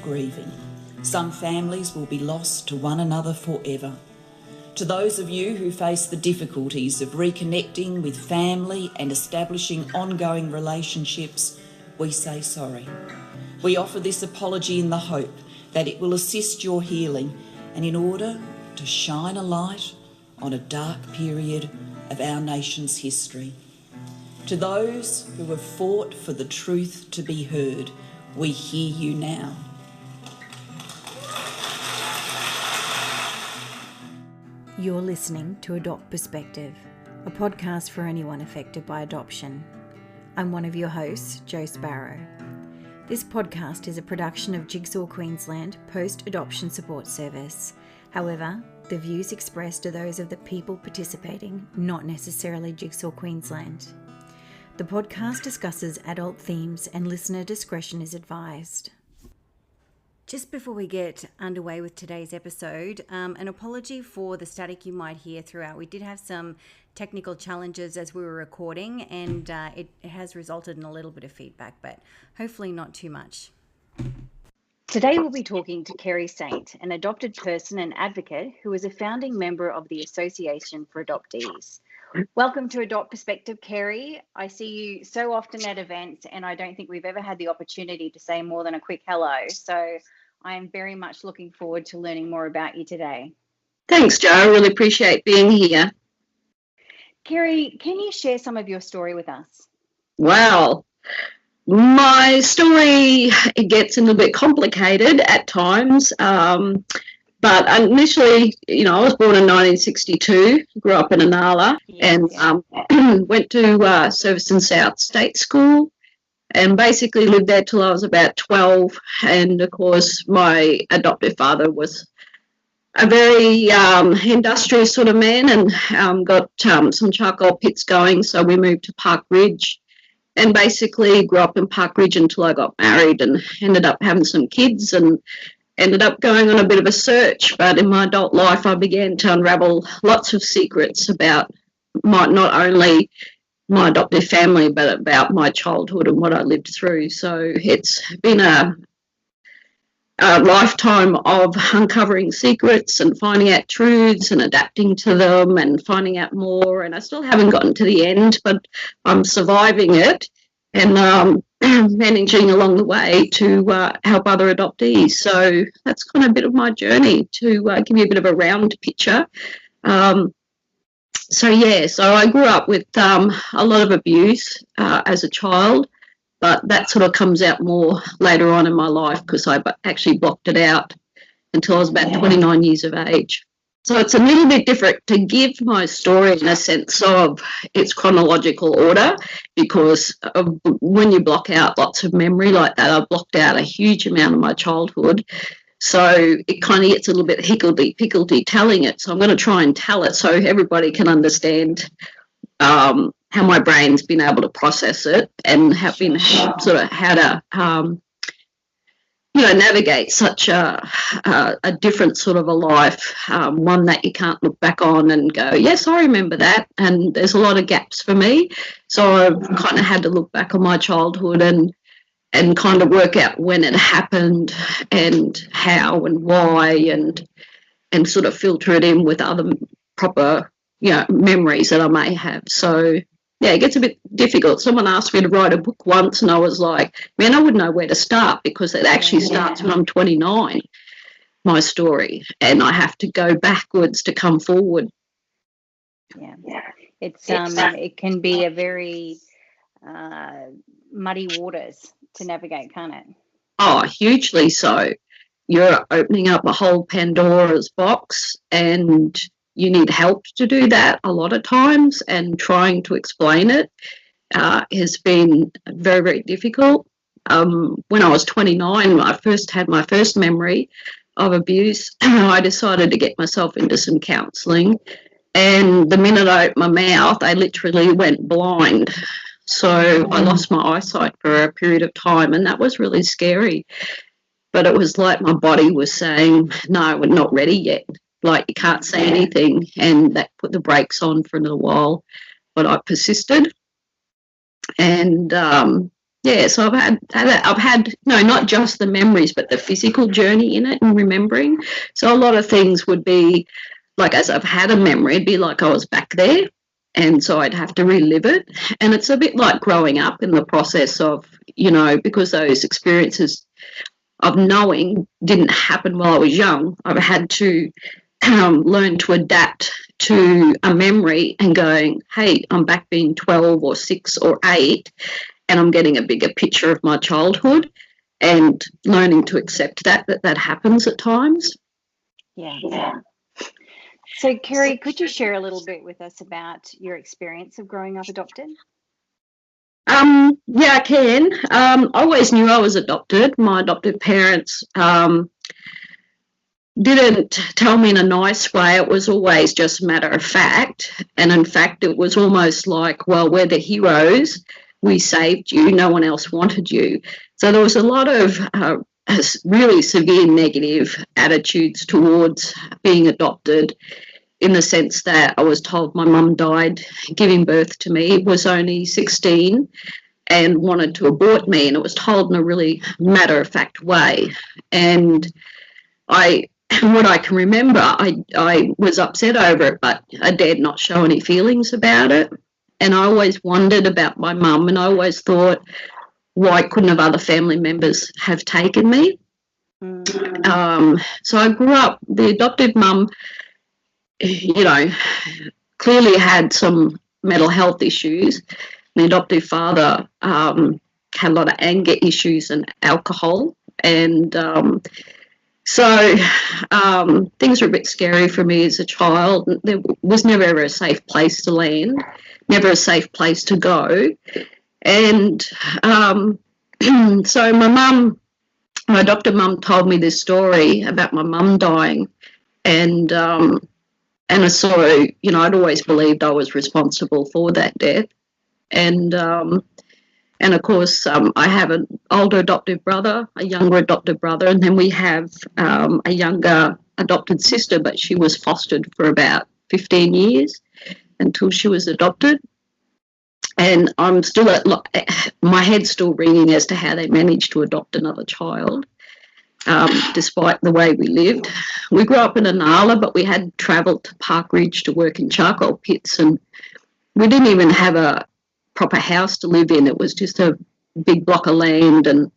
grieving. Some families will be lost to one another forever. To those of you who face the difficulties of reconnecting with family and establishing ongoing relationships, we say sorry. We offer this apology in the hope that it will assist your healing and in order to shine a light on a dark period of our nation's history. To those who have fought for the truth to be heard, we hear you now. You're listening to Adopt Perspective, a podcast for anyone affected by adoption. I'm one of your hosts, Jo Sparrow. This podcast is a production of Jigsaw Queensland Post-Adoption Support Service. However, the views expressed are those of the people participating, not necessarily Jigsaw Queensland. The podcast discusses adult themes and listener discretion is advised. Just before we get underway with today's episode, an apology for the static you might hear throughout. We did have some technical challenges as we were recording, and it has resulted in a little bit of feedback, but hopefully not too much. Today we'll be talking to Kerri Saint, an adopted person and advocate who is a founding member of the Association for Adoptees. Welcome to Adopt Perspective, Kerri. I see you so often at events, and I don't think we've ever had the opportunity to say more than a quick hello. So I am very much looking forward to learning more about you today. Thanks, Jo. I really appreciate being here. Kerri, can you share some of your story with us? Wow. My story, it gets a little bit complicated at times. But initially, I was born in 1962, grew up in Inala, and went to Surfston South State School and basically lived there till I was about 12. And, of course, my adoptive father was a very industrious sort of man and got some charcoal pits going, so we moved to Park Ridge and basically grew up in Park Ridge until I got married and ended up having some kids and ended up going on a bit of a search. But in my adult life, I began to unravel lots of secrets about not only my adoptive family, but about my childhood and what I lived through. So it's been a lifetime of uncovering secrets and finding out truths and adapting to them and finding out more. And I still haven't gotten to the end, but I'm surviving it and managing along the way to help other adoptees. So that's kind of a bit of my journey to give you a bit of a round picture. So I grew up with a lot of abuse as a child, but that sort of comes out more later on in my life because I actually blocked it out until I was about 29 years of age. So it's a little bit different to give my story in a sense of its chronological order because when you block out lots of memory like that, I blocked out a huge amount of my childhood. So it kind of gets a little bit higgledy-piggledy telling it. So I'm going to try and tell it so everybody can understand how my brain's been able to process it and have been sort of how to navigate such a different sort of a life, one that you can't look back on and go, yes, I remember that. And there's a lot of gaps for me. So I've kind of had to look back on my childhood and kind of work out when it happened and how and why and sort of filter it in with other proper, memories that I may have. So yeah, it gets a bit difficult. Someone asked me to write a book once and I was like, man, I wouldn't know where to start because it actually starts when I'm 29, my story, and I have to go backwards to come forward. Yeah. It can be a very muddy waters to navigate, can't it? Oh, hugely so. You're opening up a whole Pandora's box and you need help to do that a lot of times, and trying to explain it has been very, very difficult. When I was 29, I had my first memory of abuse. I decided to get myself into some counselling, and the minute I opened my mouth, I literally went blind. So I lost my eyesight for a period of time, and that was really scary. But it was like my body was saying, no, we're not ready yet. Like, you can't say anything, and that put the brakes on for a little while. But I persisted, and So I've had no, not just the memories, but the physical journey in it and remembering. So a lot of things would be like, as I've had a memory, it'd be like I was back there, and so I'd have to relive it. And it's a bit like growing up in the process of, because those experiences of knowing didn't happen while I was young. I've had to learn to adapt to a memory and going, hey, I'm back being 12 or 6 or 8, and I'm getting a bigger picture of my childhood, and learning to accept that happens at times. Yeah. So, Kerri, could you share a little bit with us about your experience of growing up adopted? Yeah, I can. I always knew I was adopted. My adopted parents didn't tell me in a nice way. It was always just a matter of fact. And in fact, it was almost like, well, we're the heroes. We saved you. No one else wanted you. So there was a lot of really severe negative attitudes towards being adopted, in the sense that I was told my mum died giving birth to me, was only 16, and wanted to abort me. And it was told in a really matter-of-fact way. And what I can remember, I was upset over it, but I dared not show any feelings about it. And I always wondered about my mum, and I always thought, why couldn't have other family members have taken me? So I grew up, the adoptive mum, clearly had some mental health issues. The adoptive father had a lot of anger issues and alcohol. And so things were a bit scary for me as a child. There was never ever a safe place to land, never a safe place to go. And so my adopted mum told me this story about my mum dying. And so, I'd always believed I was responsible for that death. And of course, I have an older adoptive brother, a younger adopted brother, and then we have a younger adopted sister, but she was fostered for about 15 years until she was adopted. And I'm still my head's still ringing as to how they managed to adopt another child, despite the way we lived. We grew up in Inala, but we had travelled to Park Ridge to work in charcoal pits, and we didn't even have a proper house to live in. It was just a big block of land, and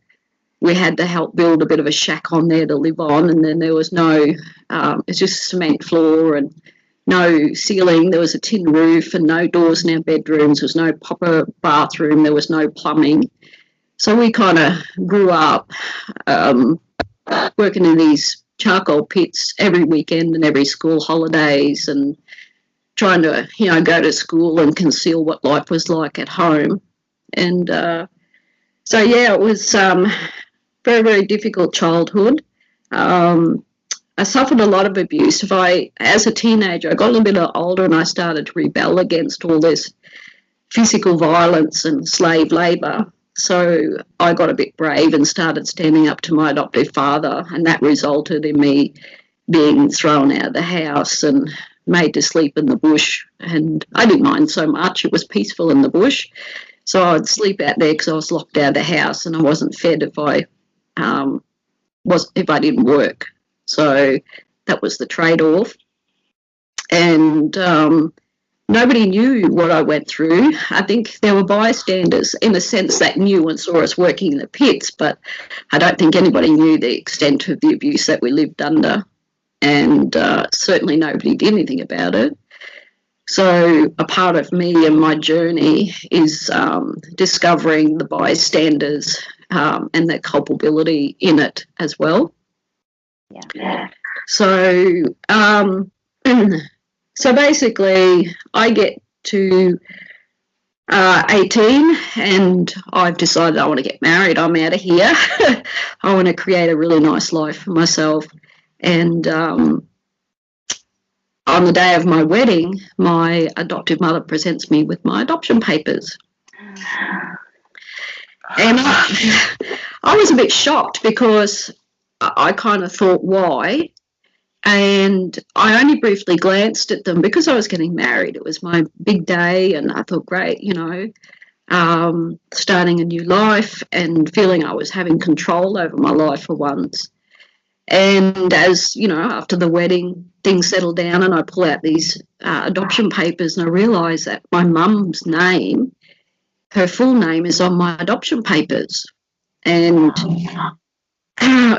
we had to help build a bit of a shack on there to live on. And then there was it's just cement floor and no ceiling. There was a tin roof and no doors in our bedrooms. There was no proper bathroom. There was no plumbing. So we kind of grew up working in these charcoal pits every weekend and every school holidays, and trying to, go to school and conceal what life was like at home. And it was very, very difficult childhood. I suffered a lot of abuse. As a teenager, I got a little bit older and I started to rebel against all this physical violence and slave labour. So I got a bit brave and started standing up to my adoptive father, and that resulted in me being thrown out of the house and made to sleep in the bush. And I didn't mind so much. It was peaceful in the bush. So I'd sleep out there because I was locked out of the house, and I wasn't fed if I didn't work. So that was the trade-off. And nobody knew what I went through. I think there were bystanders, in a sense, that knew and saw us working in the pits, but I don't think anybody knew the extent of the abuse that we lived under. And certainly nobody did anything about it. So a part of me and my journey is discovering the bystanders and their culpability in it as well. Yeah. So basically I get to 18 and I've decided I want to get married. I'm out of here. I want to create a really nice life for myself. And on the day of my wedding, my adoptive mother presents me with my adoption papers. And I was a bit shocked because I kind of thought, why? And I only briefly glanced at them because I was getting married. It was my big day, and I thought, great, starting a new life and feeling I was having control over my life for once. And as, you know, after the wedding, things settled down and I pull out these adoption papers and I realise that my mum's name, her full name, is on my adoption papers. And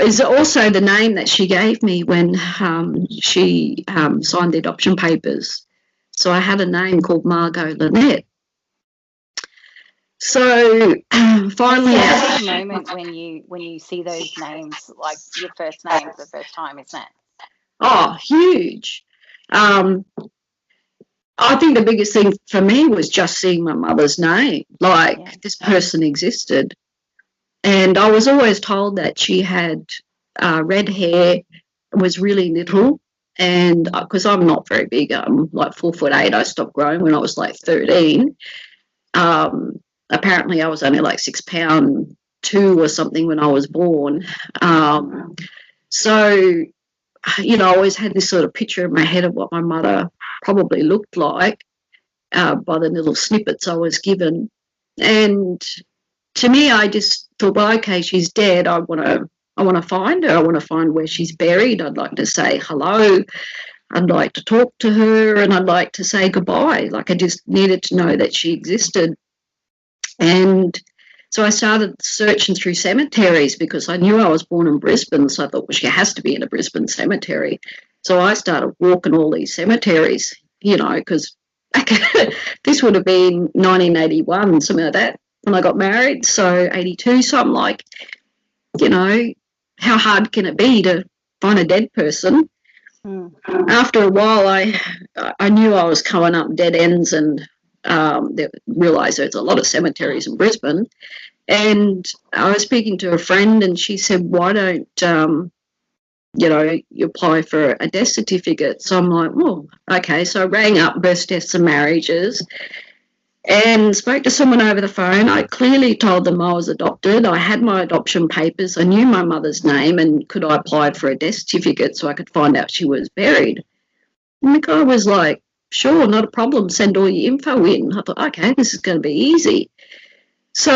is also the name that she gave me when she signed the adoption papers. So I had a name called Margot Lynette. So finally, it's a moment when you see those names, like your first name for the first time, isn't it? Oh, huge. I think the biggest thing for me was just seeing my mother's name, like this person existed. And I was always told that she had red hair, was really little, and because I'm not very big, I'm like 4'8". I stopped growing when I was like 13. Apparently I was only like 6'2" or something when I was born. So, you know, I always had this sort of picture in my head of what my mother probably looked like by the little snippets I was given. And to me, I just thought, well, okay, she's dead. I want to find her. I want to find where she's buried. I'd like to say hello. I'd like to talk to her, and I'd like to say goodbye. Like, I just needed to know that she existed. And so I started searching through cemeteries because I knew I was born in Brisbane, so I thought, well, she has to be in a Brisbane cemetery. So I started walking all these cemeteries, you know, because this would have been 1981, something like that, when I got married, so 82. So I'm like, you know, how hard can it be to find a dead person? After a while, I knew I was coming up dead ends and realised there's a lot of cemeteries in Brisbane. And I was speaking to a friend and she said, why don't, you know, you apply for a death certificate? So I'm like, well, okay. So I rang up Births, Deaths and Marriages and spoke to someone over the phone. I clearly told them I was adopted. I had my adoption papers. I knew my mother's name, and could I apply for a death certificate so I could find out she was buried? And the guy was like, sure, not a problem. Send all your info in. I thought, okay, this is going to be easy. So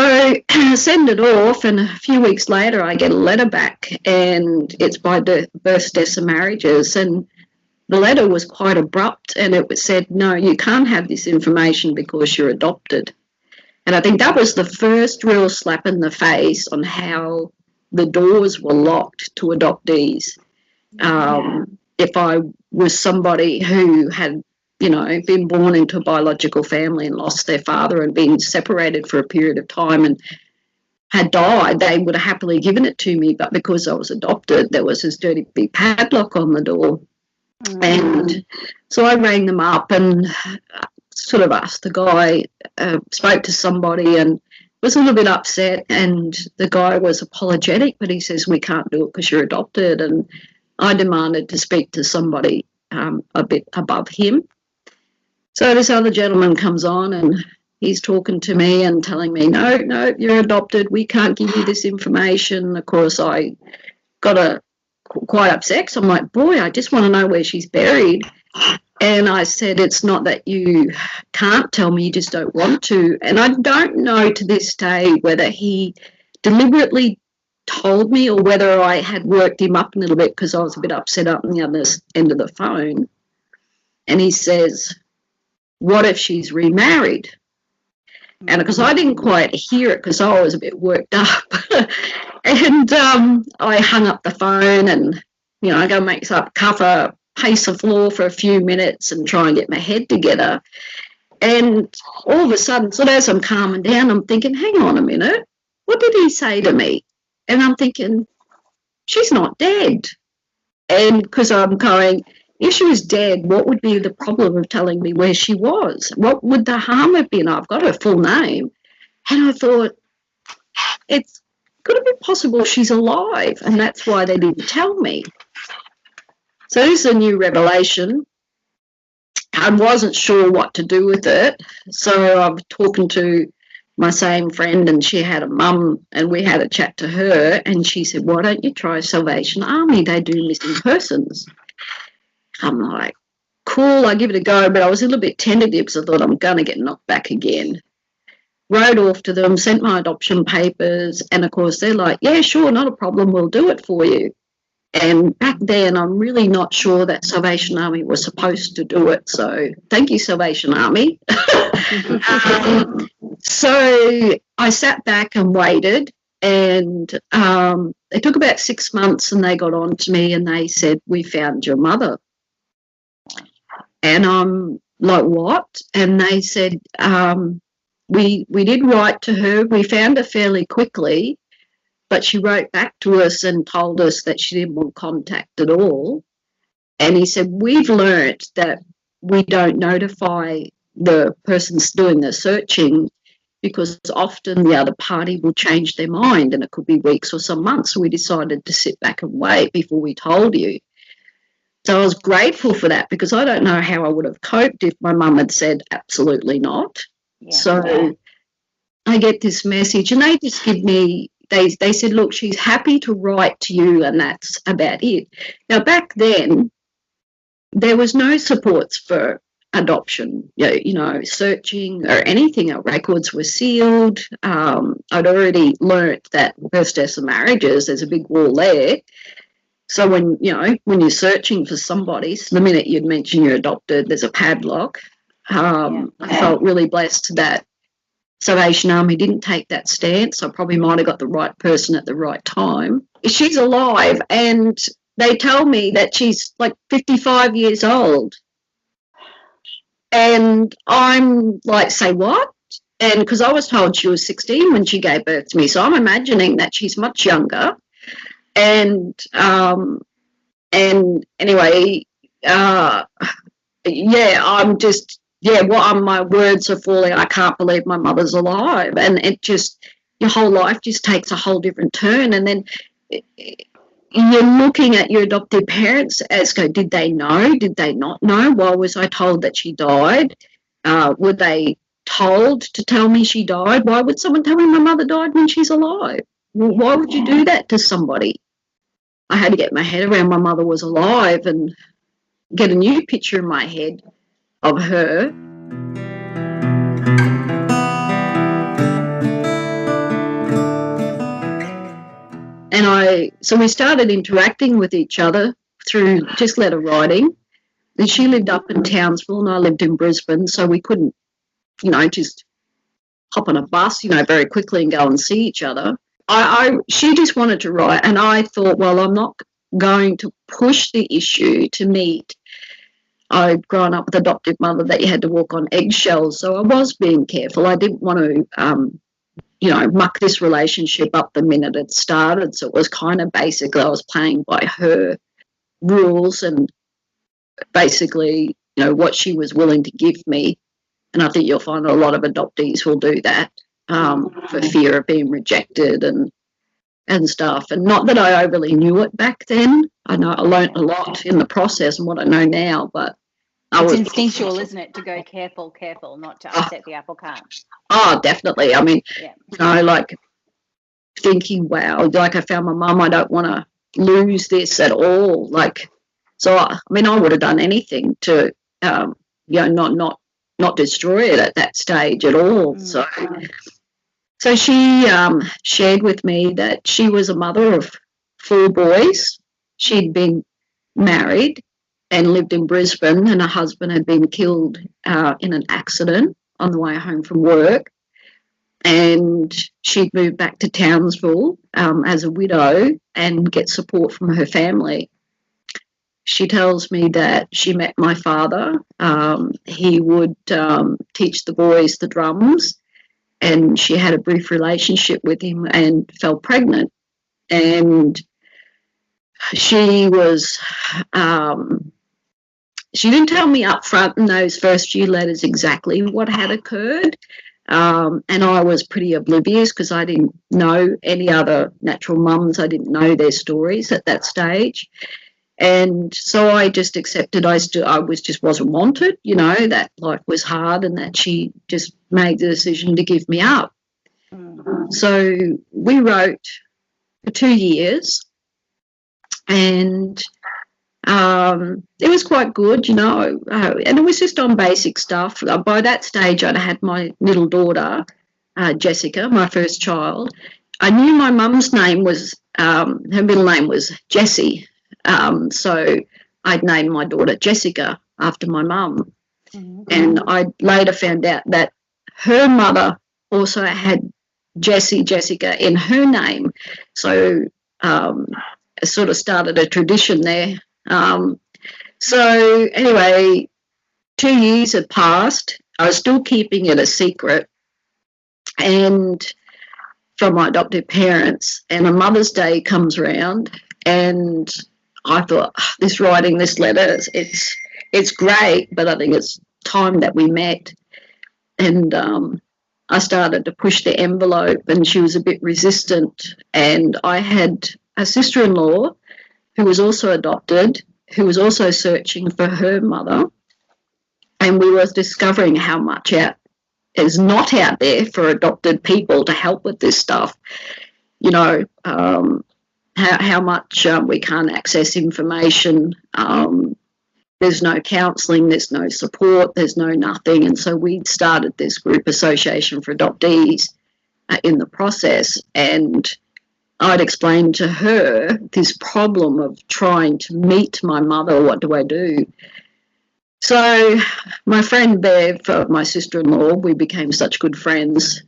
I send it off, and a few weeks later I get a letter back, and it's by Births, Deaths and Marriages. And the letter was quite abrupt, and it said, no, you can't have this information because you're adopted. And I think that was the first real slap in the face on how the doors were locked to adoptees. If I was somebody who had, you know, been born into a biological family and lost their father and been separated for a period of time and had died, they would have happily given it to me. But because I was adopted, there was this dirty big padlock on the door. And so I rang them up and sort of asked the guy, spoke to somebody and was a little bit upset. And the guy was apologetic, but he says, we can't do it because you're adopted. And I demanded to speak to somebody a bit above him. So this other gentleman comes on and he's talking to me and telling me, no, you're adopted. We can't give you this information. Of course, I got quite upset. So I'm like, boy, I just want to know where she's buried. And I said, it's not that you can't tell me, you just don't want to. And I don't know to this day whether he deliberately told me or whether I had worked him up a little bit because I was a bit upset up on the other end of the phone. And he says, what if she's remarried? And because I didn't quite hear it because I was a bit worked up. And I hung up the phone and, you know, I go make up cover, pace the floor for a few minutes and try and get my head together. And all of a sudden, so as I'm calming down, I'm thinking, hang on a minute, what did he say to me? And I'm thinking, she's not dead. And because I'm going, if she was dead, what would be the problem of telling me where she was? What would the harm have been? I've got her full name. And I thought, it's could it be possible she's alive? And that's why they didn't tell me. So this is a new revelation. I wasn't sure what to do with it. So I was talking to my same friend and she had a mum and we had a chat to her and she said, why don't you try Salvation Army? They do missing persons. I'm like, cool, I give it a go, but I was a little bit tentative because I thought I'm going to get knocked back again. wrote off to them, sent my adoption papers, and of course they're like, yeah, sure, not a problem, we'll do it for you. And back then, I'm really not sure that Salvation Army was supposed to do it. So thank you, Salvation Army. So I sat back and waited, and it took about 6 months, and they got on to me and they said, we found your mother. And I'm like, what? And they said, we did write to her. We found her fairly quickly, but she wrote back to us and told us that she didn't want contact at all. And he said, we've learnt that we don't notify the persons doing the searching because often the other party will change their mind, and it could be weeks or some months. So we decided to sit back and wait before we told you. So I was grateful for that, because I don't know how I would have coped if my mum had said absolutely not. Yeah. So I get this message, and they just give me, they said, look, she's happy to write to you, and that's about it. Now, back then, there was no supports for adoption, searching or anything. Our records were sealed. I'd already learnt that first deaths of marriages, there's a big wall there. So when you're searching for somebody, so the minute you'd mention you're adopted, there's a padlock. I felt really blessed that Salvation Army didn't take that stance. I probably might have got the right person at the right time. She's alive, and they tell me that she's like 55 years old. And I'm like, say what? And because I was told she was 16 when she gave birth to me, so I'm imagining that she's much younger. And anyway, I'm just, my words are falling. I can't believe my mother's alive. And it just, your whole life just takes a whole different turn. And then you're looking at your adoptive parents as go, did they know? Did they not know? Why was I told that she died? Were they told to tell me she died? Why would someone tell me my mother died when she's alive? Well, why would you do that to somebody? I had to get my head around my mother was alive and get a new picture in my head of her. And so we started interacting with each other through just letter writing. And she lived up in Townsville and I lived in Brisbane, so we couldn't, just hop on a bus, very quickly and go and see each other. She just wanted to write, and I thought, well, I'm not going to push the issue to meet. I'd grown up with an adoptive mother that you had to walk on eggshells, so I was being careful. I didn't want to, muck this relationship up the minute it started, so it was kind of basically I was playing by her rules and basically, what she was willing to give me, and I think you'll find a lot of adoptees will do that. For fear of being rejected and stuff. And not that I overly knew it back then. I know I learnt a lot in the process and what I know now, but it's instinctual, isn't it, to go careful, not to upset the apple cart. Oh, definitely. I mean, like thinking, wow, like I found my mum, I don't want to lose this at all. Like, so, I would have done anything to, not destroy it at that stage at all. So she shared with me that she was a mother of 4 boys. She'd been married and lived in Brisbane, and her husband had been killed in an accident on the way home from work. And she'd moved back to Townsville as a widow and get support from her family. She tells me that she met my father. He would teach the boys the drums, and she had a brief relationship with him and fell pregnant. And she was, she didn't tell me up front in those first few letters exactly what had occurred. And I was pretty oblivious because I didn't know any other natural mums. I didn't know their stories at that stage. And so I just accepted I wasn't wanted, that life was hard and that she just made the decision to give me up. So we wrote for 2 years, and it was quite good, and it was just on basic stuff. By that stage, I'd had my little daughter, Jessica, my first child, I knew my mum's name was, her middle name was Jessie. So I'd named my daughter Jessica after my mum. Mm-hmm. And I later found out that her mother also had Jessica in her name. So it sort of started a tradition there. So anyway, 2 years had passed. I was still keeping it a secret, and from my adoptive parents. And a Mother's Day comes around, and I thought, this writing this letter, it's great, but I think it's time that we met. And I started to push the envelope, and she was a bit resistant. And I had a sister-in-law who was also adopted, who was also searching for her mother. And we were discovering how much is not out there for adopted people to help with this stuff. You know, how much we can't access information. There's no counselling, there's no support, there's no nothing. And so we started this group, Association for Adoptees, in the process. And I'd explained to her this problem of trying to meet my mother. What do I do? So my friend Bev, my sister-in-law, we became such good friends,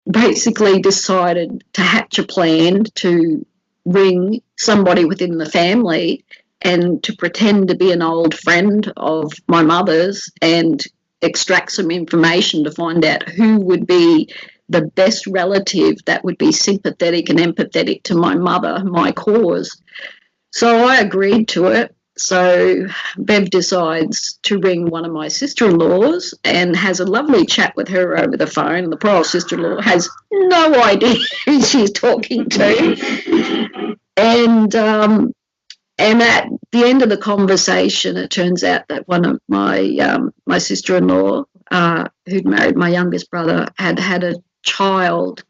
basically decided to hatch a plan to ring somebody within the family and to pretend to be an old friend of my mother's and extract some information to find out who would be the best relative that would be sympathetic and empathetic to my mother, my cause. So I agreed to it. So Bev decides to ring one of my sister-in-laws and has a lovely chat with her over the phone. The poor old sister-in-law has no idea who she's talking to. And at the end of the conversation, it turns out that one of my sister-in-law, who'd married my youngest brother, had had a child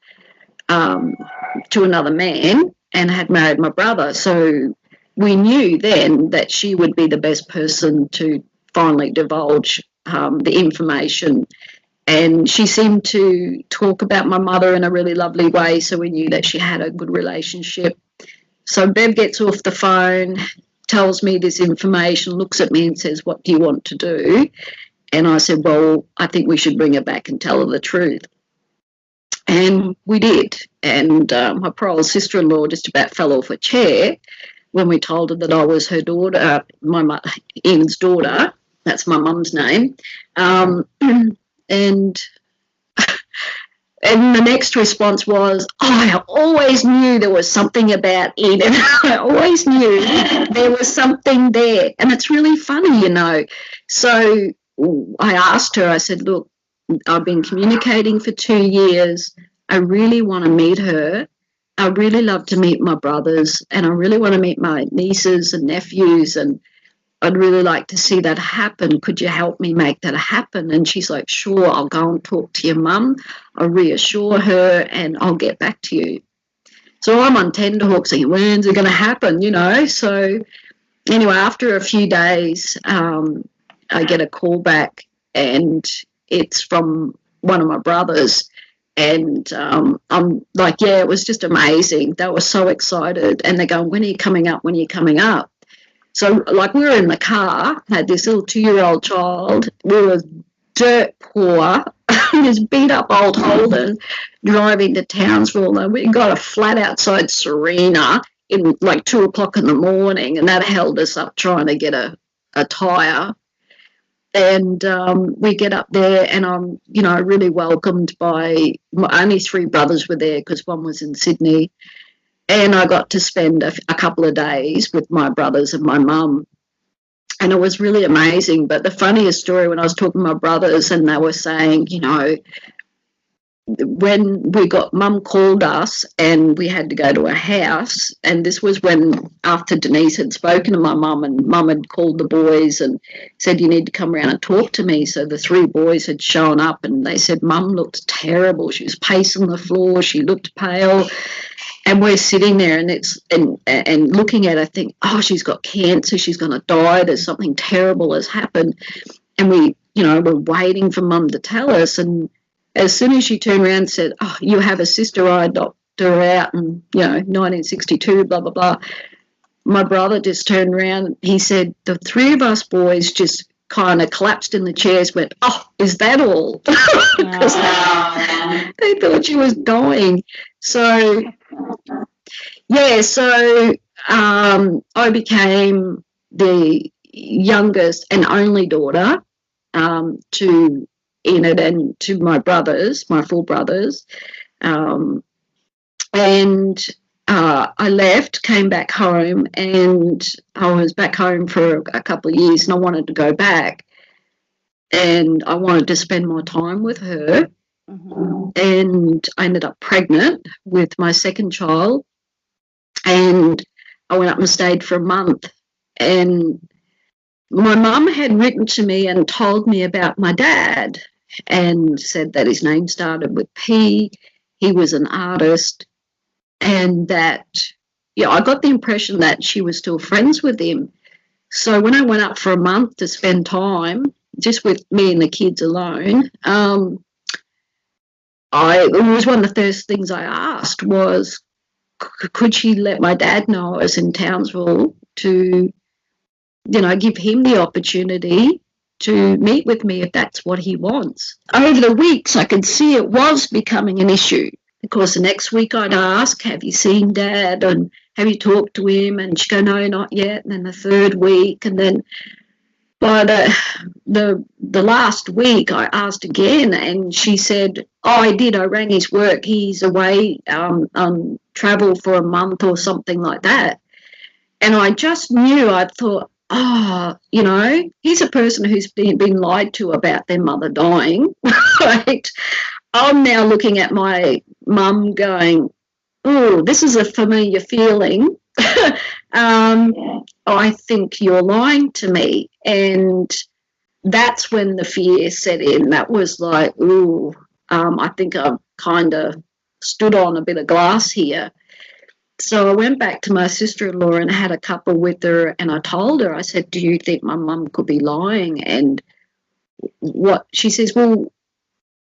to another man and had married my brother. So we knew then that she would be the best person to finally divulge the information. And she seemed to talk about my mother in a really lovely way, so we knew that she had a good relationship. So Bev gets off the phone, tells me this information, looks at me and says, "What do you want to do?" And I said, "Well, I think we should bring her back and tell her the truth." And we did. And my poor old sister-in-law just about fell off a chair when we told her that I was her daughter, Ian's daughter. That's my mum's name. And the next response was, I always knew there was something about Eden. I always knew there was something there. And it's really funny, you know. So I asked her, I said, look, I've been communicating for 2 years. I really want to meet her. I really love to meet my brothers, and I really want to meet my nieces and nephews, and I'd really like to see that happen. Could you help me make that happen? And she's like, sure, I'll go and talk to your mum. I'll reassure her and I'll get back to you. So I'm on tenterhooks thinking, when's it going to happen, you know? So anyway, after a few days, I get a call back, and it's from one of my brothers. And I'm like, yeah, it was just amazing. They were so excited. And they're going, when are you coming up? When are you coming up? So, like, we were in the car, had this little 2-year-old child. We were dirt poor, this beat-up old Holden, driving to Townsville. And we got a flat outside Serena in, like, 2 o'clock in the morning, and that held us up trying to get a tyre. And we get up there, and I'm, you know, really welcomed by only 3 brothers were there because one was in Sydney. And I got to spend a couple of days with my brothers and my mum. And it was really amazing. But the funniest story, when I was talking to my brothers, and they were saying, you know, when mum called us and we had to go to a house, and this was when, after Denise had spoken to my mum, and mum had called the boys and said, you need to come around and talk to me. So the 3 boys had shown up, and they said, mum looked terrible. She was pacing the floor. She looked pale. And we're sitting there, and looking at her, think, oh, she's got cancer. She's going to die. There's something terrible has happened. And we, you know, we're waiting for mum to tell us. And as soon as she turned around and said, "Oh, you have a sister, I adopted her out in, 1962, blah, blah, blah," my brother just turned around. He said, the three of us boys just kind of collapsed in the chairs, went, "Oh, is that all?" Because they thought she was dying. So, yeah, so I became the youngest and only daughter to Enid and to my brothers, my full brothers. And I left, came back home, and I was back home for a couple of years, and I wanted to go back. And I wanted to spend more time with her. Mm-hmm. And I ended up pregnant with my second child. And I went up and stayed for a month. And my mum had written to me and told me about my dad and said that his name started with P. He was an artist. And that, I got the impression that she was still friends with him. So when I went up for a month to spend time, just with me and the kids alone, it was one of the first things I asked was, could she let my dad know I was in Townsville to, give him the opportunity to meet with me if that's what he wants. Over the weeks, I could see it was becoming an issue. Of course, the next week I'd ask, have you seen Dad? And have you talked to him? And she'd go, no, not yet. And then the third week. And then by the last week, I asked again. And she said, oh, I did. I rang his work. He's away on travel for a month or something like that. And I just knew, I thought, he's a person who's been lied to about their mother dying, right? I'm now looking at my mum going, oh, this is a familiar feeling. I think you're lying to me. And that's when the fear set in. That was like, I think I've kind of stood on a bit of glass here. So I went back to my sister-in-law and had a couple with her, and I told her, I said, do you think my mum could be lying? And what she says, well,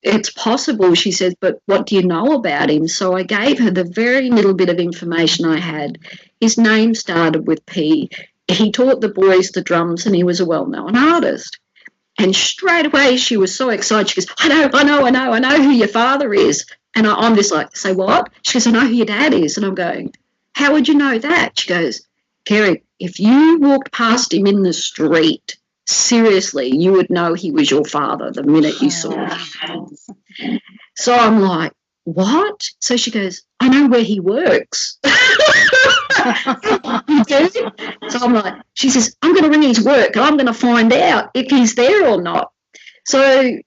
it's possible, she says, but what do you know about him? So I gave her the very little bit of information I had. His name started with P. He taught the boys the drums, and he was a well-known artist. And straight away she was so excited. She goes, I know who your father is. And I'm just like, say what? She goes, I know who your dad is. And I'm going, how would you know that? She goes, Kerri, if you walked past him in the street, seriously, you would know he was your father the minute you saw him. So I'm like, what? So she goes, I know where he works. You do? So I'm like, she says, I'm going to ring his work and I'm going to find out if he's there or not. So,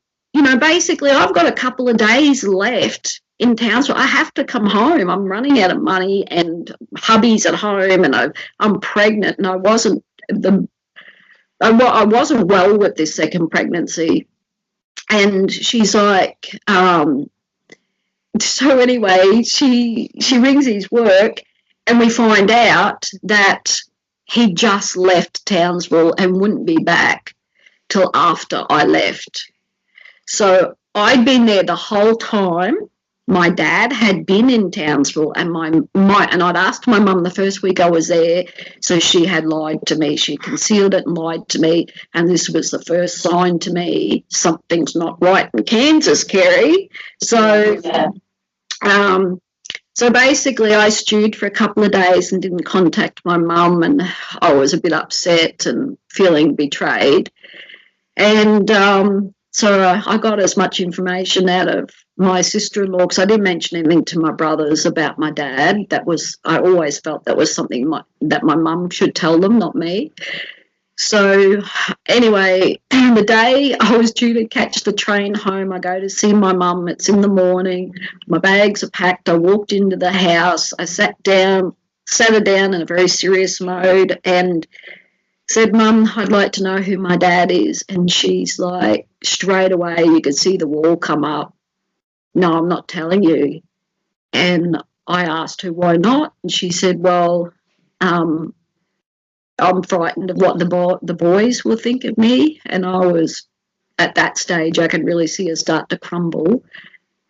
basically I've got a couple of days left in town, so I have to come home. I'm running out of money and hubby's at home and I'm pregnant, and I wasn't well with this second pregnancy. And she's like, so anyway, she rings his work and we find out that he just left Townsville and wouldn't be back till after I left. So I'd been there the whole time. My dad had been in Townsville, and and I'd asked my mum the first week I was there, so she had lied to me. She concealed it and lied to me, and this was the first sign to me something's not right in Kansas, Kerri. So, so basically I stewed for a couple of days and didn't contact my mum, and I was a bit upset and feeling betrayed. And so I got as much information out of my sister-in-law, because I didn't mention anything to my brothers about my dad. I always felt that was something that my mum should tell them, not me. So anyway, the day I was due to catch the train home, I go to see my mum. It's in the morning. My bags are packed. I walked into the house. I sat her down in a very serious mode and said, Mum, I'd like to know who my dad is. And she's like, straight away, you could see the wall come up. No, I'm not telling you. And I asked her, why not? And she said, well, I'm frightened of what the boys will think of me. And I was, at that stage, I could really see her start to crumble.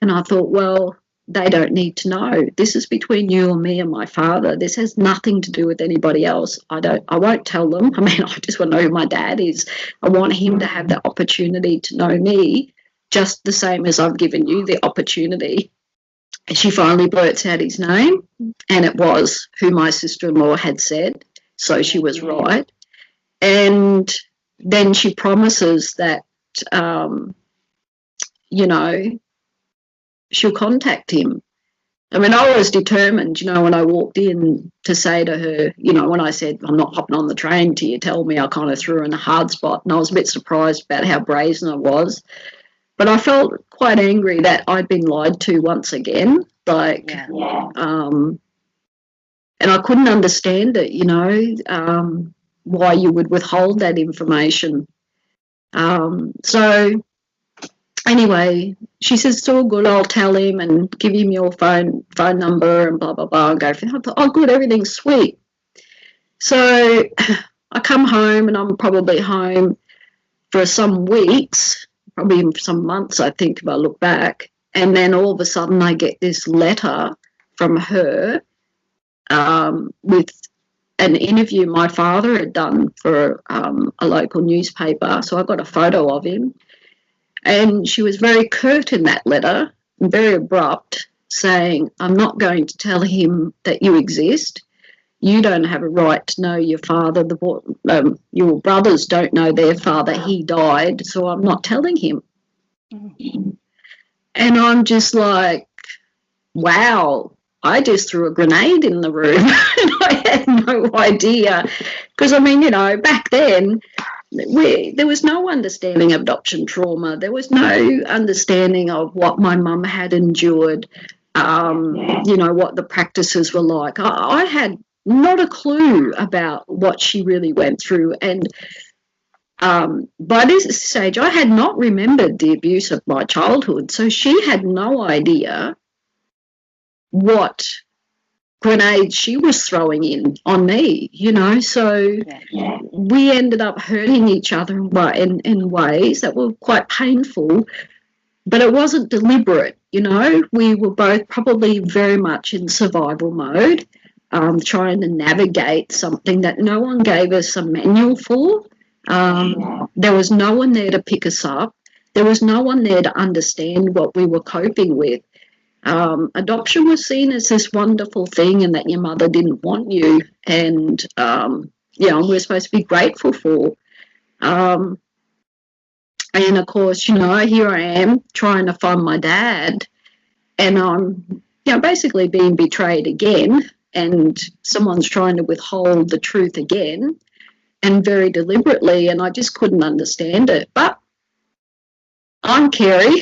And I thought, well, they don't need to know. This is between you and me and my father. This has nothing to do with anybody else. I won't tell them. I mean, I just want to know who my dad is. I want him to have the opportunity to know me just the same as I've given you the opportunity. She finally blurts out his name, and it was who my sister-in-law had said, so she was right. And then she promises that, you know, she'll contact him. I mean, I was determined, you know, when I walked in to say to her, you know, when I said, I'm not hopping on the train till you tell me, I kind of threw her in a hard spot, and I was a bit surprised about how brazen I was. But I felt quite angry that I'd been lied to once again, like, and I couldn't understand it, you know, why you would withhold that information. So anyway, she says, it's all good, I'll tell him and give him your phone number and blah, blah, blah, and go for that. I thought, oh, good, everything's sweet. So I come home, and I'm probably home for some weeks, probably even for some months, I think, if I look back. And then all of a sudden I get this letter from her with an interview my father had done for a local newspaper. So I got a photo of him. And she was very curt in that letter, and very abrupt, saying, I'm not going to tell him that you exist. You don't have a right to know your father. Your brothers don't know their father. He died, so I'm not telling him. Mm-hmm. And I'm just like, wow, I just threw a grenade in the room. And I had no idea. Because, I mean, you know, back then, there was no understanding of adoption trauma. There was no understanding of what my mum had endured, you know, what the practices were like. I had not a clue about what she really went through. And by this stage, I had not remembered the abuse of my childhood. So she had no idea what grenades she was throwing in on me, you know. So we ended up hurting each other in ways that were quite painful, but it wasn't deliberate, you know. We were both probably very much in survival mode, trying to navigate something that no one gave us a manual for. There was no one there to pick us up. There was no one there to understand what we were coping with. Adoption was seen as this wonderful thing, and that your mother didn't want you, and you know, we're supposed to be grateful for. And of course, you know, here I am trying to find my dad, and I'm, you know, basically being betrayed again, and someone's trying to withhold the truth again, and very deliberately, and I just couldn't understand it. But I'm Kerri,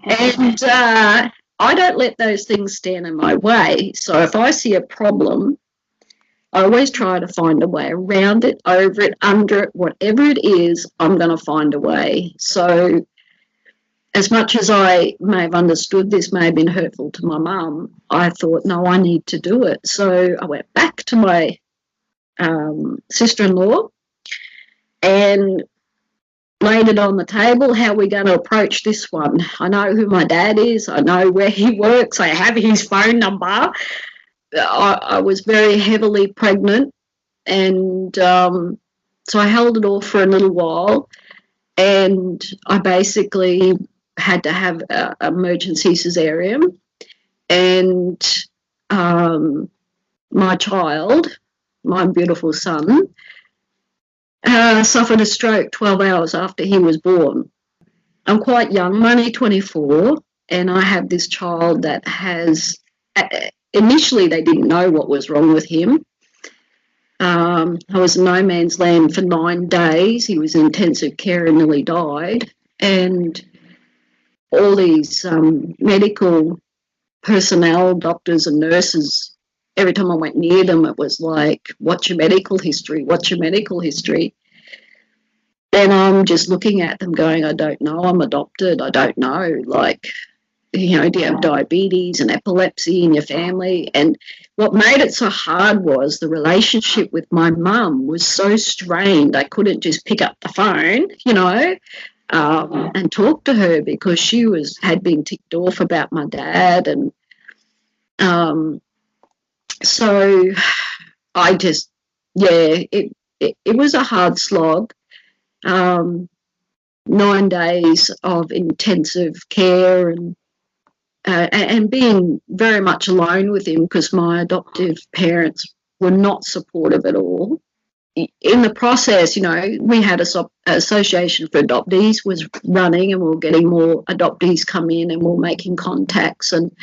and I don't let those things stand in my way. So if I see a problem, I always try to find a way around it, over it, under it, whatever it is, I'm going to find a way. So as much as I may have understood this may have been hurtful to my mum, I thought, no, I need to do it. So I went back to my sister-in-law and laid it on the table. How are we going to approach this one? I know who my dad is. I know where he works. I have his phone number. I was very heavily pregnant, and so I held it off for a little while, and I basically had to have an emergency cesarean, and my child, my beautiful son, suffered a stroke 12 hours after he was born. I'm quite young, I'm only 24, and I have this child that has, initially they didn't know what was wrong with him. I was in no man's land for 9 days. He was in intensive care and nearly died. And all these medical personnel, doctors and nurses, every time I went near them, it was like, what's your medical history? What's your medical history? And I'm just looking at them going, I don't know, I'm adopted, I don't know. Like, you know, do you have diabetes and epilepsy in your family? And what made it so hard was the relationship with my mum was so strained. I couldn't just pick up the phone, you know. and talk to her, because she had been ticked off about my dad. And so I just, it was a hard slog. 9 days of intensive care, and being very much alone with him, because my adoptive parents were not supportive at all. In the process, we had an association for adoptees was running, and we were getting more adoptees come in, and we were making contacts, and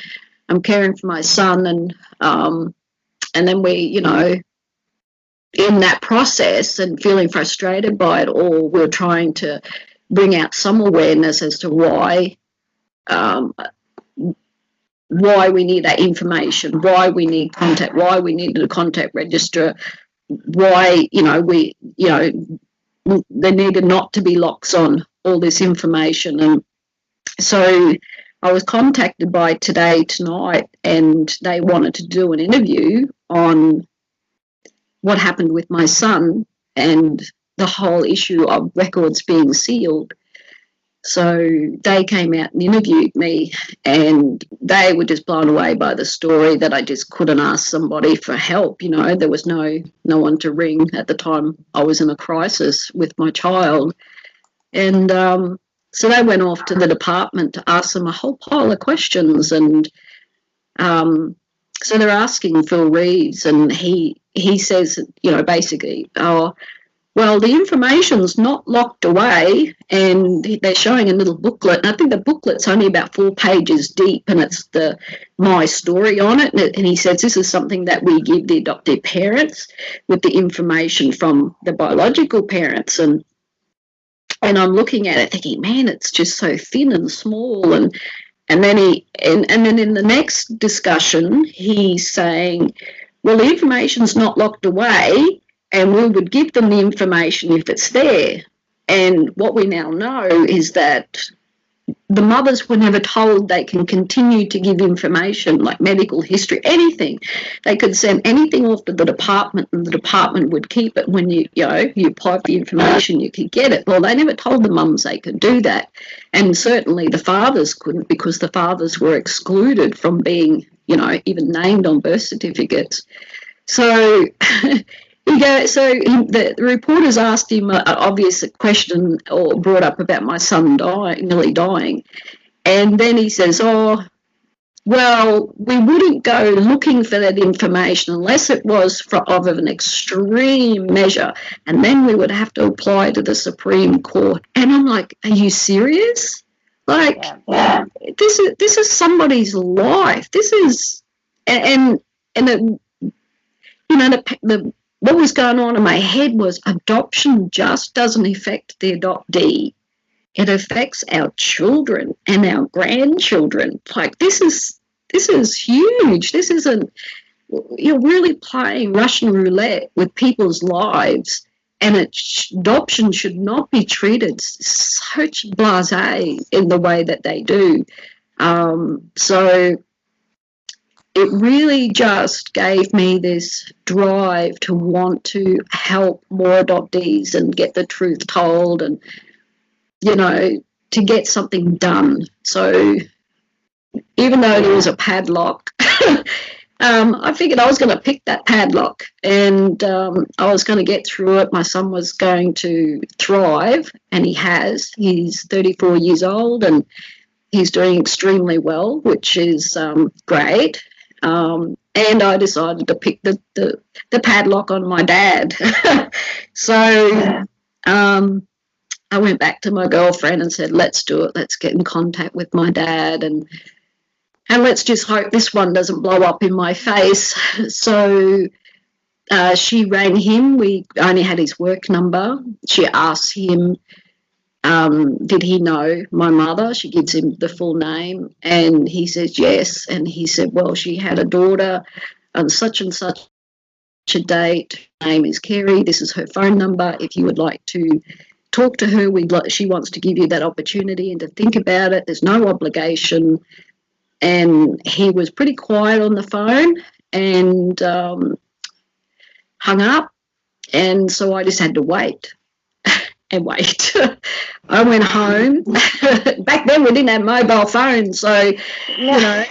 I'm caring for my son, and then we, in that process and feeling frustrated by it all, we're trying to bring out some awareness as to why we need that information, why we need contact, why we need a contact register, why, there needed not to be locks on all this information. And so I was contacted by Today Tonight, and they wanted to do an interview on what happened with my son and the whole issue of records being sealed. So they came out and interviewed me, and they were just blown away by the story, that I just couldn't ask somebody for help. There was no one to ring at the time. I was in a crisis with my child. And so they went off to the department to ask them a whole pile of questions. And so they're asking Phil Reeves, and he says, basically, well, the information's not locked away, and they're showing a little booklet. And I think the booklet's only about 4 pages deep, and it's my story on it. And he says this is something that we give the adoptive parents with the information from the biological parents. And I'm looking at it thinking, man, it's just so thin and small. And then then in the next discussion, he's saying, well, the information's not locked away, and we would give them the information if it's there. And what we now know is that the mothers were never told they can continue to give information, like medical history, anything. They could send anything off to the department, and the department would keep it. When you apply for the information, you could get it. Well, they never told the mums they could do that. And certainly the fathers couldn't, because the fathers were excluded from being, even named on birth certificates. So the reporters asked him an obvious question, or brought up about my son nearly dying. And then he says, well, we wouldn't go looking for that information unless it was of an extreme measure, and then we would have to apply to the Supreme Court. And I'm like, are you serious? Like, this is somebody's life. This is, what was going on in my head was, adoption just doesn't affect the adoptee. It affects our children and our grandchildren. Like, this is huge. This isn't, you're really playing Russian roulette with people's lives, and adoption should not be treated such blasé in the way that they do. So it really just gave me this drive to want to help more adoptees and get the truth told, and, to get something done. So even though there was a padlock, I figured I was going to pick that padlock, and I was going to get through it. My son was going to thrive, and he has. He's 34 years old, and he's doing extremely well, which is great. And I decided to pick the padlock on my dad. So I went back to my girlfriend and said, let's do it. Let's get in contact with my dad, and let's just hope this one doesn't blow up in my face. So she rang him. We only had his work number. She asked him, did he know my mother? She gives him the full name, and he says yes. And he said, well, she had a daughter on such and such a date. Her name is Kerri. This is her phone number. If you would like to talk to her, she wants to give you that opportunity and to think about it. There's no obligation. And he was pretty quiet on the phone, and hung up. And so I just had to wait. and wait. I went home. Back then we didn't have mobile phones, so, you know.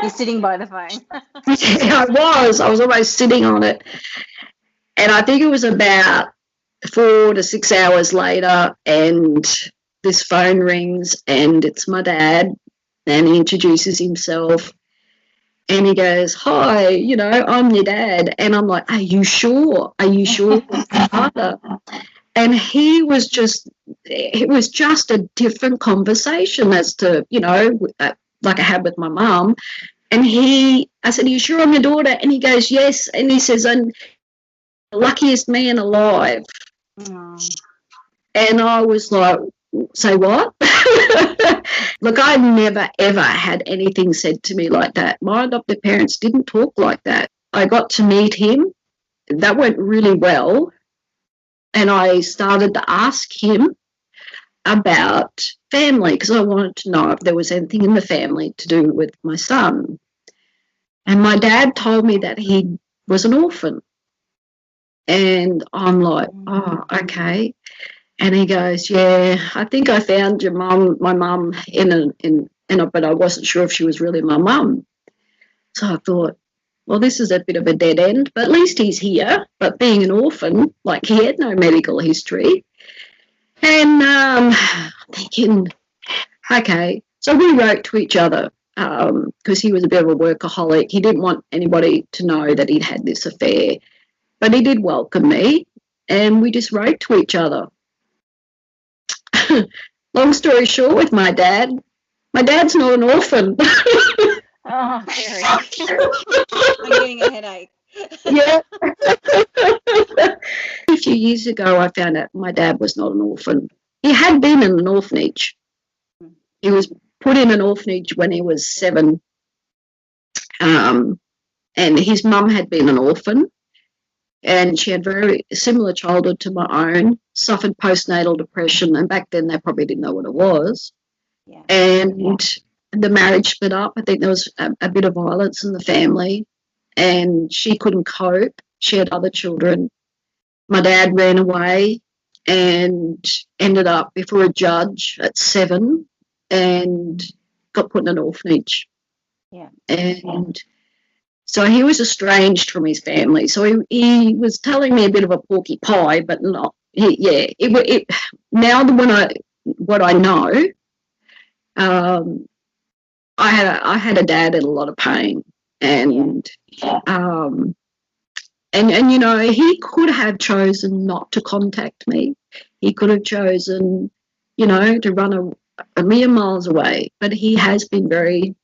You're sitting by the phone. Yeah, I was almost sitting on it. And I think it was about 4 to 6 hours later, and this phone rings, and it's my dad, and he introduces himself, and he goes, "Hi, you know, I'm your dad." And I'm like, "Are you sure? Are you sure it's your father?" And it was just a different conversation as to, you know, like I had with my mum. And I said, "Are you sure I'm your daughter?" And he goes, "Yes." And he says, "I'm the luckiest man alive." Oh. And I was like, "Say what?" Look, I never, ever had anything said to me like that. My adopted parents didn't talk like that. I got to meet him. That went really well. And I started to ask him about family because I wanted to know if there was anything in the family to do with my son. And my dad told me that he was an orphan. And I'm like, "Oh, okay." And he goes, "Yeah, I think I found my mum but I wasn't sure if she was really my mum." So I thought, well, this is a bit of a dead end, but at least he's here. But being an orphan, like, he had no medical history. And thinking, okay. So we wrote to each other because he was a bit of a workaholic. He didn't want anybody to know that he'd had this affair. But he did welcome me, and we just wrote to each other. Long story short, with my dad's not an orphan. Oh, Kerri. I'm getting a headache. Yeah. A few years ago, I found out my dad was not an orphan. He had been in an orphanage. He was put in an orphanage when he was 7. And his mum had been an orphan. And she had very similar childhood to my own, suffered postnatal depression, and back then they probably didn't know what it was. Yeah. And the marriage split up. I think there was a bit of violence in the family, and she couldn't cope. She had other children. My dad ran away and ended up before a judge at 7 and got put in an orphanage. Yeah. And so he was estranged from his family. So he was telling me a bit of a porky pie, but not. Now what I know, I had a dad in a lot of pain, and you know, he could have chosen not to contact me. He could have chosen, you know, to run a million miles away. But he has been very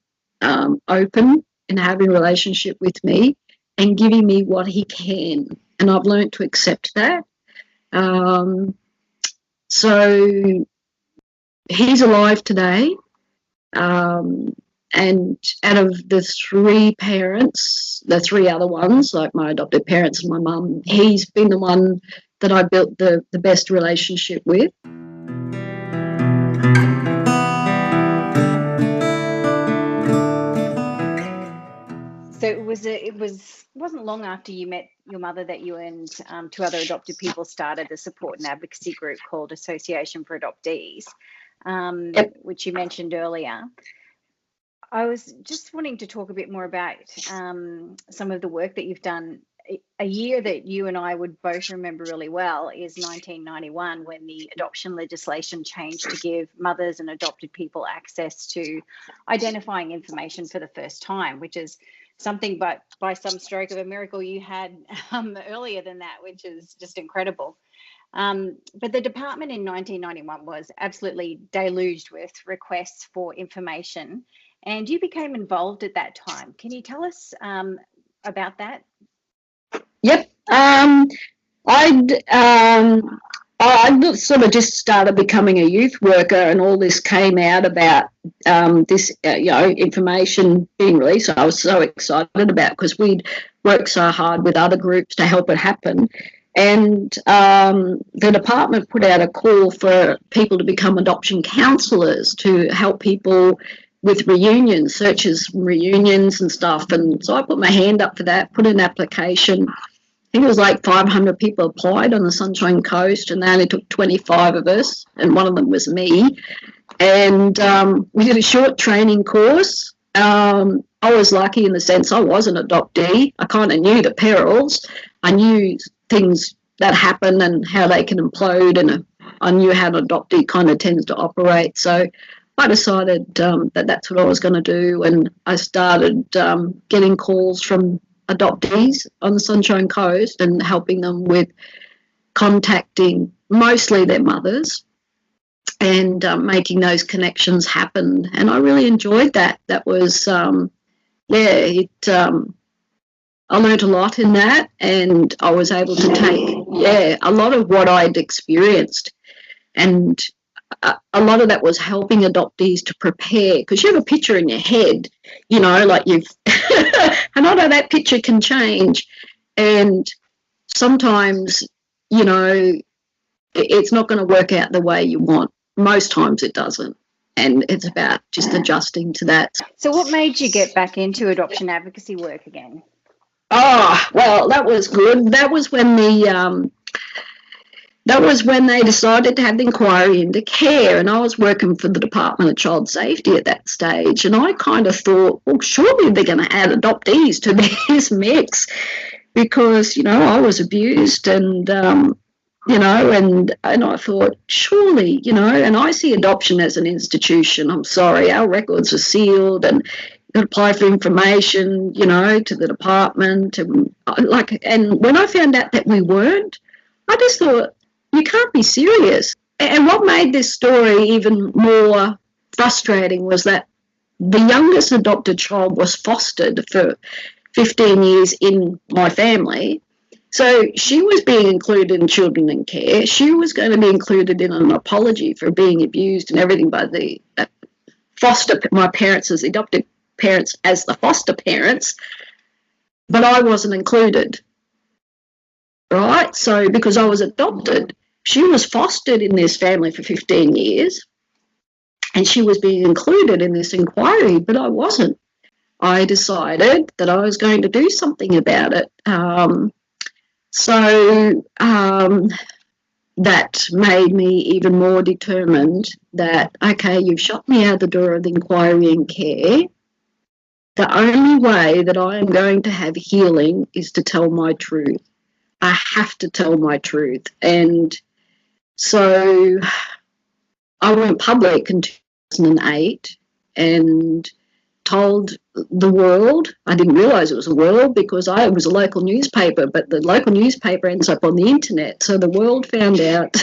open and having a relationship with me and giving me what he can. And I've learned to accept that. So he's alive today. And out of the 3 parents, the 3 other ones, like my adopted parents and my mum, he's been the one that I built the best relationship with. So it wasn't long after you met your mother that you and 2 other adopted people started the support and advocacy group called Association for Adoptees, which you mentioned earlier. I was just wanting to talk a bit more about some of the work that you've done. A year that you and I would both remember really well is 1991, when the adoption legislation changed to give mothers and adopted people access to identifying information for the first time, which is something, but by some stroke of a miracle, you had earlier than that, which is just incredible. But the department in 1991 was absolutely deluged with requests for information, and you became involved at that time. Can you tell us about that? Yep. I sort of just started becoming a youth worker, and all this came out about this, you know, information being released. I was so excited about, because we'd worked so hard with other groups to help it happen. And the department put out a call for people to become adoption counsellors to help people with reunions, searches, reunions and stuff. And so I put my hand up for that, put an application, think it was like 500 people applied on the Sunshine Coast, and they only took 25 of us, and one of them was me. And we did a short training course. I was lucky in the sense I was an adoptee. I kind of knew the perils. I knew things that happen and how they can implode, and I knew how an adoptee kind of tends to operate. So I decided that that's what I was going to do, and I started getting calls from adoptees on the Sunshine Coast and helping them with contacting mostly their mothers and making those connections happen. And I really enjoyed that. That was, I learned a lot in that, and I was able to take, a lot of what I'd experienced, and a lot of that was helping adoptees to prepare, because you have a picture in your head, you know, like you've, and I know that picture can change, and sometimes, you know, it's not going to work out the way you want. Most times it doesn't, and it's about just adjusting to that. So what made you get back into adoption advocacy work again? Oh, well, that was good. That was when they decided to have the inquiry into care, and I was working for the Department of Child Safety at that stage, and I kind of thought, well, surely they're going to add adoptees to this mix, because, you know, I was abused, and you know, and I thought, surely, you know, and I see adoption as an institution. I'm sorry, our records are sealed, and you got to apply for information, you know, to the department, and when I found out that we weren't, I just thought, you can't be serious. And what made this story even more frustrating was that the youngest adopted child was fostered for 15 years in my family. So she was being included in children in care. She was going to be included in an apology for being abused and everything by the my parents as adopted parents as the foster parents, but I wasn't included, right? So because I was adopted, she was fostered in this family for 15 years, and she was being included in this inquiry, but I wasn't. I decided that I was going to do something about it. So that made me even more determined that, okay, you've shot me out the door of the inquiry and care. The only way that I am going to have healing is to tell my truth. I have to tell my truth. And so I went public in 2008 and told the world. I didn't realise it was a world because it was a local newspaper, but the local newspaper ends up on the internet. So the world found out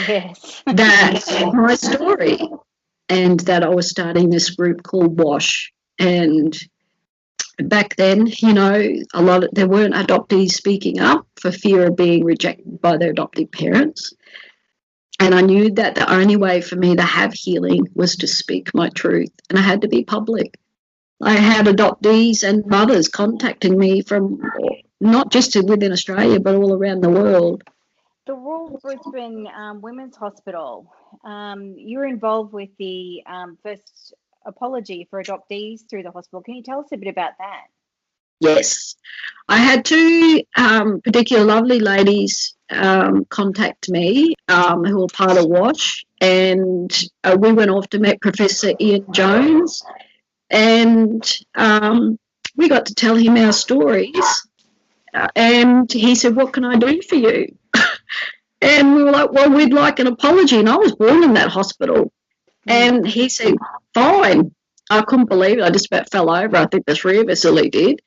Yes. that my story, and that I was starting this group called WASH. And back then, you know, there weren't adoptees speaking up for fear of being rejected by their adoptive parents. And I knew that the only way for me to have healing was to speak my truth, and I had to be public. I had adoptees and mothers contacting me from not just within Australia, but all around the world. The Royal Brisbane Women's Hospital, you're involved with the first apology for adoptees through the hospital. Can you tell us a bit about that? Yes. I had two particular lovely ladies contact me who were part of WASH, and we went off to meet Professor Ian Jones, and we got to tell him our stories, and he said, what can I do for you? And we were like, well, we'd like an apology, and I was born in that hospital. And he said, fine. I couldn't believe it. I just about fell over. I think the three of us really did.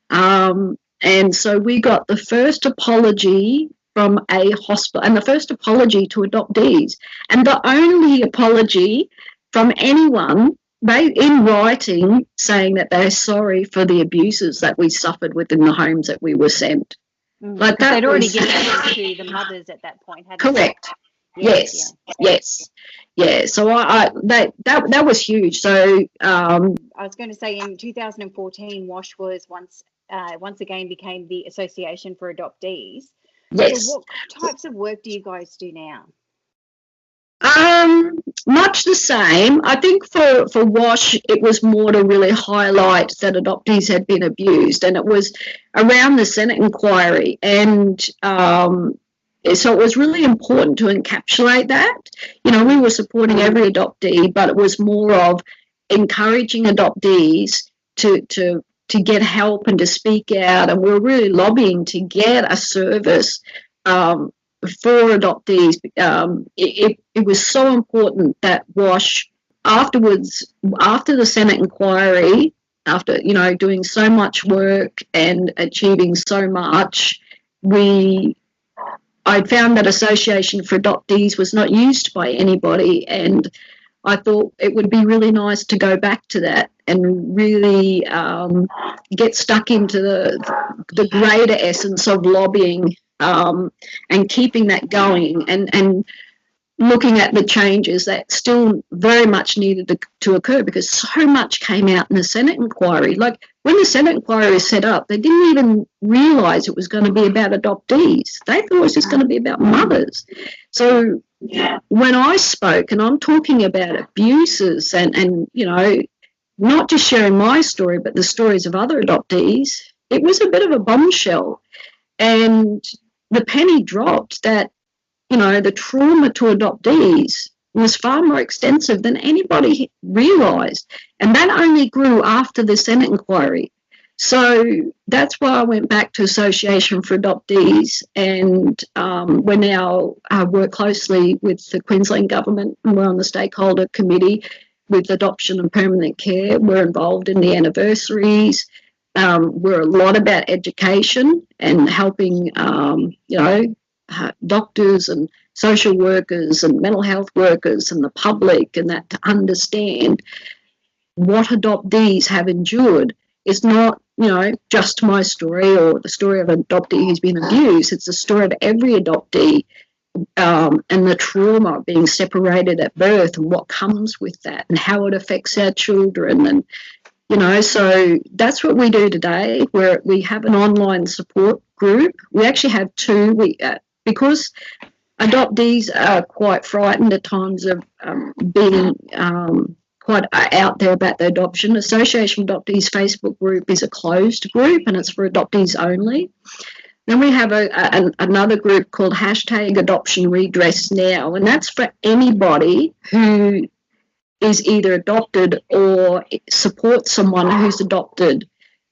And so we got the first apology from a hospital, and the first apology to adoptees, and the only apology from anyone in writing saying that they're sorry for the abuses that we suffered within the homes that we were sent. Like that, they'd already given it to the mothers at that point, hadn't correct. They? Yes. So that was huge. So I was going to say, in 2014, WASH was once again became the Association for Adoptees. Yes. So what types of work do you guys do now? Much the same. I think for WASH, it was more to really highlight that adoptees had been abused, and it was around the Senate inquiry. And so it was really important to encapsulate that. You know, we were supporting every adoptee, but it was more of encouraging adoptees to get help and to speak out. And we were really lobbying to get a service for adoptees. It was so important that WASH afterwards, after the Senate inquiry, after, you know, doing so much work and achieving so much, I found that Association for Adoptees was not used by anybody, and I thought it would be really nice to go back to that and really get stuck into the greater essence of lobbying and keeping that going and looking at the changes that still very much needed to occur, because so much came out in the Senate inquiry. Like when the Senate inquiry was set up, they didn't even realise it was going to be about adoptees. They thought it was just going to be about mothers. So when I spoke, and I'm talking about abuses and you know, not just sharing my story, but the stories of other adoptees, it was a bit of a bombshell. And the penny dropped that, you know, the trauma to adoptees was far more extensive than anybody realised. And that only grew after the Senate inquiry. So that's why I went back to Association for Adoptees, and we're now work closely with the Queensland Government, and we're on the stakeholder committee with adoption and permanent care. We're involved in the anniversaries. We're a lot about education and helping, you know, doctors and social workers and mental health workers and the public, and that to understand what adoptees have endured is not, you know, just my story or the story of an adoptee who's been abused. It's the story of every adoptee, and the trauma of being separated at birth and what comes with that and how it affects our children. And, you know, so that's what we do today, where we have an online support group. We actually have two. Because adoptees are quite frightened at times of being quite out there about their adoption. Association of Adoptees Facebook group is a closed group, and it's for adoptees only. Then we have another group called #Adoption Redress Now, and that's for anybody who is either adopted or supports someone who's adopted.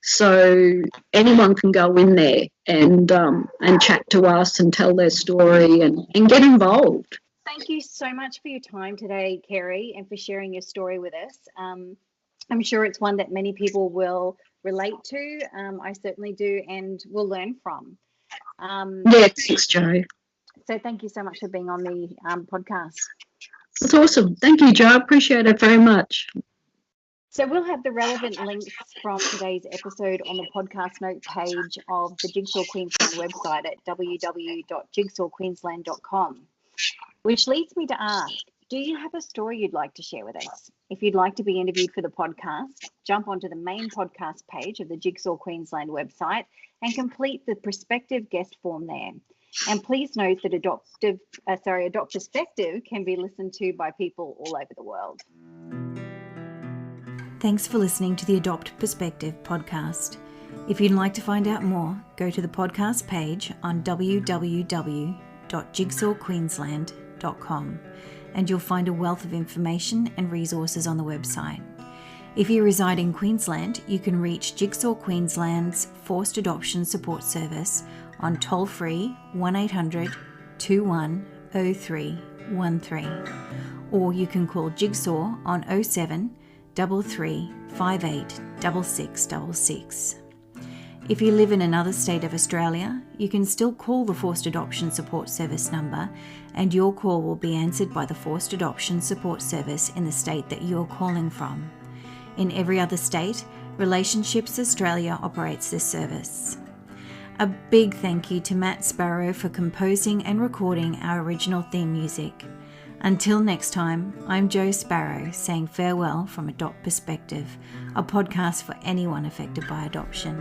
So anyone can go in there and chat to us and tell their story and get involved. Thank you so much for your time today, Kerri, and for sharing your story with us. I'm sure it's one that many people will relate to. I certainly do, and will learn from. Yeah, thanks, Jo. So thank you so much for being on the podcast. That's awesome. Thank you, Jo. I appreciate it very much. So we'll have the relevant links from today's episode on the podcast note page of the Jigsaw Queensland website at www.jigsawqueensland.com, which leads me to ask, do you have a story you'd like to share with us? If you'd like to be interviewed for the podcast, jump onto the main podcast page of the Jigsaw Queensland website and complete the prospective guest form there. And please note that Adopt Perspective can be listened to by people all over the world. Thanks for listening to the Adopt Perspective podcast. If you'd like to find out more, go to the podcast page on www.jigsawqueensland.com and you'll find a wealth of information and resources on the website. If you reside in Queensland, you can reach Jigsaw Queensland's Forced Adoption Support Service on toll-free 1800 210313, or you can call Jigsaw on 07 33 58 6666. If you live in another state of Australia, you can still call the Forced Adoption Support Service number, and your call will be answered by the Forced Adoption Support Service in the state that you're calling from. In every other state, Relationships Australia operates this service. A big thank you to Matt Sparrow for composing and recording our original theme music. Until next time, I'm Jo Sparrow saying farewell from Adopt Perspective, a podcast for anyone affected by adoption.